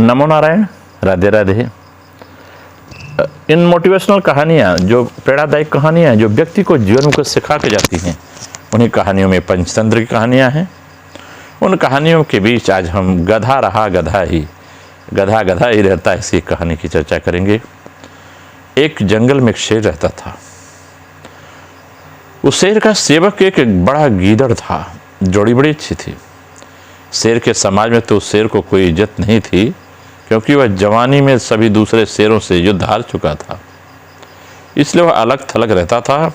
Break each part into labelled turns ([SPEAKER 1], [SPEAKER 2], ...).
[SPEAKER 1] नमो नारायण, राधे राधे। इन motivational कहानियाँ, जो प्रेरणादायक कहानियाँ जो व्यक्ति को जीवन को सिखा के जाती हैं, उन्हीं कहानियों में पंचतंत्र की कहानियाँ हैं। उन कहानियों के बीच आज हम गधा रहा गधा ही रहता है इसी कहानी की चर्चा करेंगे। एक जंगल में एक शेर रहता था। उस शेर का सेवक एक बड़ा गीदड़ था। जोड़ी बड़ी अच्छी थी। शेर के समाज में तो उस शेर को कोई इज्जत नहीं थी, क्योंकि वह जवानी में सभी दूसरे शेरों से युद्ध हार चुका था। इसलिए वह अलग थलग रहता था।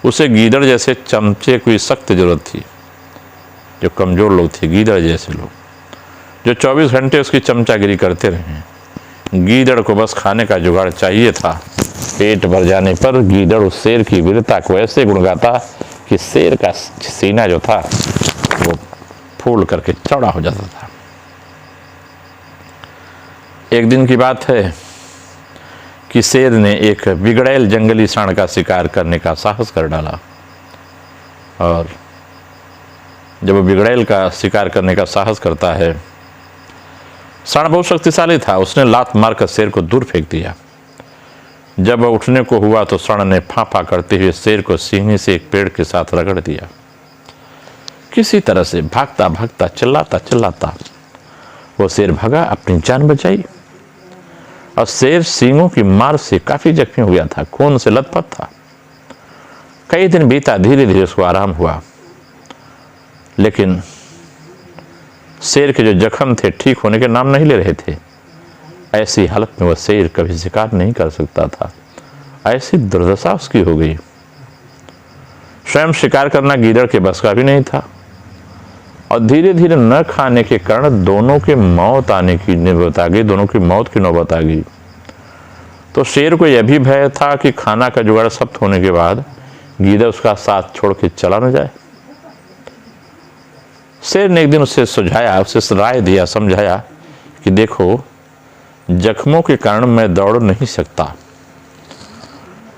[SPEAKER 1] उसे गीदड़ जैसे चमचे की सख्त जरूरत थी। जो कमज़ोर लोग थे, गीदड़ जैसे लोग, जो 24 घंटे उसकी चमचागिरी करते रहे। गीदड़ को बस खाने का जुगाड़ चाहिए था। पेट भर जाने पर गीदड़ उस शेर की वीरता को ऐसे गुणगाता कि शेर का सीना जो था वो फूल करके चौड़ा हो जाता था। एक दिन की बात है कि शेर ने एक बिगड़ैल जंगली सांड का शिकार करने का साहस कर डाला। और जब वो बिगड़ैल का शिकार करने का साहस करता है, सांड बहुत शक्तिशाली था। उसने लात मारकर शेर को दूर फेंक दिया। जब वह उठने को हुआ तो सांड ने फांफा करते हुए शेर को सीने से एक पेड़ के साथ रगड़ दिया। किसी तरह से भागता भागता चिल्लाता वो शेर भागा, अपनी जान बचाई। और शेर सींगों की मार से काफी जख्मी हुआ था, खून से लथपथ था। कई दिन बीता, धीरे धीरे उसको आराम हुआ, लेकिन शेर के जो जख्म थे ठीक होने के नाम नहीं ले रहे थे। ऐसी हालत में वह शेर कभी शिकार नहीं कर सकता था। ऐसी दुर्दशा उसकी हो गई। स्वयं शिकार करना गीदड़ के बस का भी नहीं था। और धीरे धीरे न खाने के कारण दोनों की मौत की नौबत आ गई। तो शेर को यह भी भय था कि खाना का जुगाड़ समाप्त होने के बाद गीदड़ उसका साथ छोड़ के चला न जाए। शेर ने एक दिन उससे सुझाया, उससे राय दिया, समझाया कि देखो, जख्मों के कारण मैं दौड़ नहीं सकता,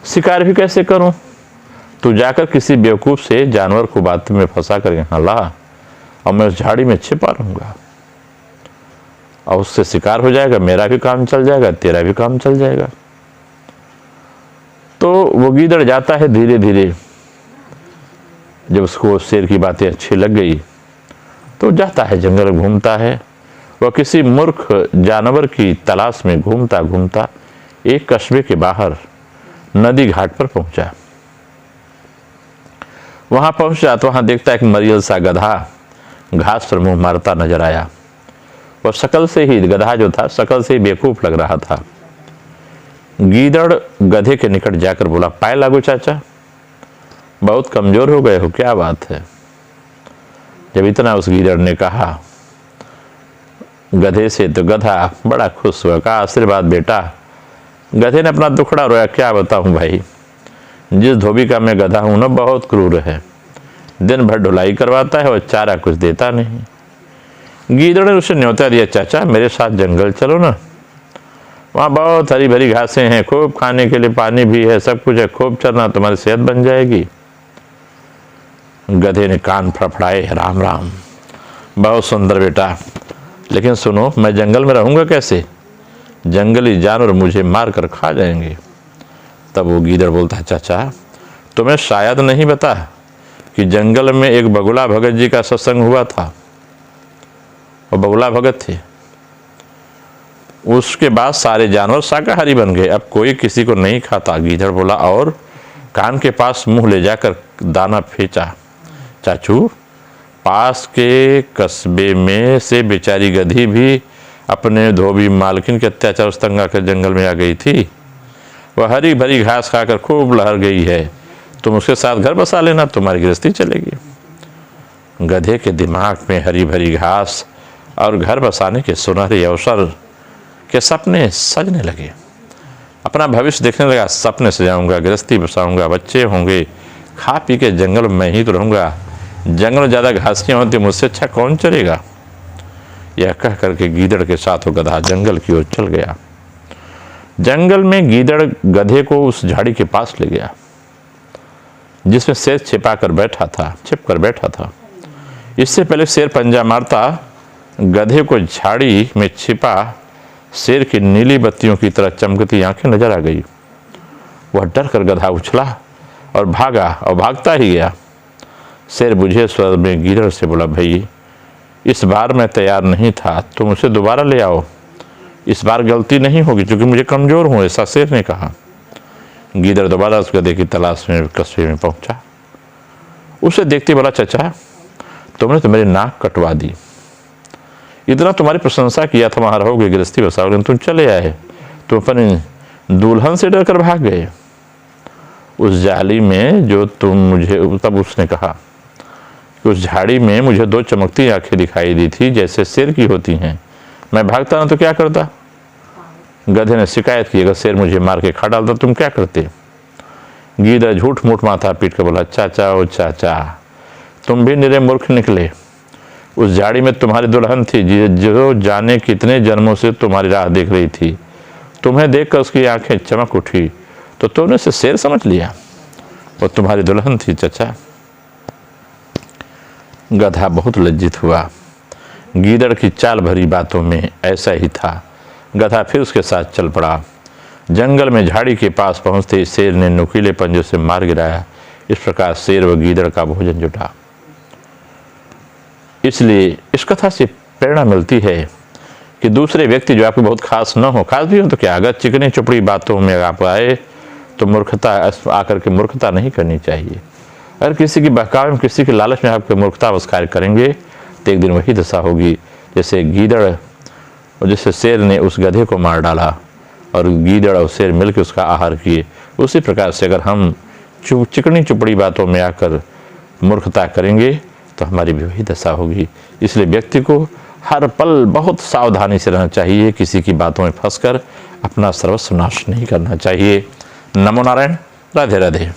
[SPEAKER 1] शिकार भी कैसे करूं? तू जाकर किसी बेवकूफ से जानवर को बात में फंसा कर यहाँ ला, और मैं उस झाड़ी में छिपा रहूंगा, और उससे शिकार हो जाएगा, मेरा भी काम चल जाएगा, तेरा भी काम चल जाएगा। तो वो गीदड़ जाता है धीरे धीरे। जब उसको शेर की बातें अच्छी लग गई तो जाता है, जंगल घूमता है। वह किसी मूर्ख जानवर की तलाश में घूमता घूमता एक कस्बे के बाहर नदी घाट पर पहुंचा। वहां पहुंचा तो वहां देखता है एक मरियल सा गधा घास पर मुंह मारता नजर आया। वह शकल से ही, गधा जो था शकल से ही बेवकूफ लग रहा था। गीदड़ गधे के निकट जाकर बोला, पाए लागू चाचा, बहुत कमजोर हो गए हो, क्या बात है? जब इतना उस गीदड़ ने कहा गधे से, तो गधा बड़ा खुश हुआ, कहा, आशीर्वाद बेटा। गधे ने अपना दुखड़ा रोया, क्या बताऊं भाई, जिस धोबी का मैं गधा हूं ना, बहुत क्रूर है। दिन भर ढुलाई करवाता है और चारा कुछ देता नहीं। गीदड़ ने उसे न्योता दिया, चाचा मेरे साथ जंगल चलो ना, वहाँ बहुत हरी भरी घासें हैं, खूब खाने के लिए पानी भी है, सब कुछ है, खूब चलना, तुम्हारी सेहत बन जाएगी। गधे ने कान फड़फड़ाए, राम राम, बहुत सुंदर बेटा, लेकिन सुनो, मैं जंगल में रहूंगा कैसे? जंगली जानवर मुझे मार कर खा जाएंगे। तब वो गीदड़ बोलता है, चाचा तुम्हें शायद नहीं पता कि जंगल में एक बगुला भगत जी का सत्संग हुआ था। और बगुला भगत थे, उसके बाद सारे जानवर शाकाहारी बन गए, अब कोई किसी को नहीं खाता। गीदड़ बोला, और कान के पास मुंह ले जाकर दाना फेंचा। चाचू, पास के कस्बे में से बेचारी गधी भी अपने धोबी मालकिन के अत्याचार से तंग आकर जंगल में आ गई थी। वह हरी भरी घास खाकर खूब लहर गई है, तुम उसके साथ घर बसा लेना, तुम्हारी गृहस्थी चलेगी। गधे के दिमाग में हरी भरी घास और घर बसाने के सुनहरे अवसर के सपने सजने लगे। अपना भविष्य देखने लगा, सपने सजाऊंगा, गृहस्थी बसाऊंगा, बच्चे होंगे, खा पी के जंगल में ही तो रहूंगा, जंगल में ज़्यादा घासियाँ होती, मुझसे अच्छा कौन चलेगा? यह कह करके गीदड़ के साथ वो गधा जंगल की ओर चल गया। जंगल में गीदड़ गधे को उस झाड़ी के पास ले गया जिसमें शेर छिप कर बैठा था। इससे पहले शेर पंजा मारता, गधे को झाड़ी में छिपा शेर की नीली बत्तियों की तरह चमकती आंखें नजर आ गई। वह डर कर गधा उछला और भागा और भागता ही गया। शेर बुझे स्वर में गीदड़ से बोला, भाई इस बार मैं तैयार नहीं था, तुम उसे दोबारा ले आओ, इस बार गलती नहीं होगी क्योंकि मुझे कमजोर हूं, ऐसा शेर ने कहा। गीदड़ दोबारा उस गधे की तलाश में कस्बे में पहुंचा। उसे देखते बोला, चाचा तुमने तो मेरी नाक कटवा दी, इतना तुम्हारी प्रशंसा किया था वहां रहोगे गृहस्थी बसाओगे, लेकिन तुम चले आए, तुम अपनी दुल्हन से डर कर भाग गए। उस जाली में जो तुम मुझे, तब उसने कहा कि उस झाड़ी में मुझे दो चमकती आंखें दिखाई दी थी जैसे शेर की होती हैं, मैं भागता ना तो क्या करता। गधे ने शिकायत की, अगर शेर मुझे मार के खा डालता तुम क्या करते। गीदड़ झूठ मूठ माथा पीट कर बोला, चाचा ओ चाचा तुम भी निरे मूर्ख निकले। उस झाड़ी में तुम्हारी दुल्हन थी जो जाने कितने जन्मों से तुम्हारी राह देख रही थी, तुम्हें देखकर उसकी आंखें चमक उठी तो तुमने उसे शेर समझ लिया, और तुम्हारी दुल्हन थी चाचा। गधा बहुत लज्जित हुआ। गीदड़ की चाल भरी बातों में ऐसा ही था। गधा फिर उसके साथ चल पड़ा। जंगल में झाड़ी के पास पहुंचते ही शेर ने नुकीले पंजों से मार गिराया। इस प्रकार शेर व गीदड़ का भोजन जुटा। इसलिए इस कथा से प्रेरणा मिलती है कि दूसरे व्यक्ति जो आपको बहुत खास न हो, खास भी हो तो क्या, अगर चिकनी चुपड़ी बातों में आप आए तो मूर्खता आकर के मूर्खता नहीं करनी चाहिए। अगर किसी की बहकावे में, किसी के लालच में आपके मूर्खतावश कार्य करेंगे तो एक दिन वही दशा होगी जैसे गीदड़ और जैसे शेर ने उस गधे को मार डाला और गीदड़ और शेर मिलकर उसका आहार किए। उसी प्रकार से अगर हम चिकनी चुपड़ी बातों में आकर मूर्खता करेंगे तो हमारी भी वही दशा होगी। इसलिए व्यक्ति को हर पल बहुत सावधानी से रहना चाहिए, किसी की बातों में फंसकर अपना सर्वस्व नाश नहीं करना चाहिए। नमो नारायण, राधे राधे।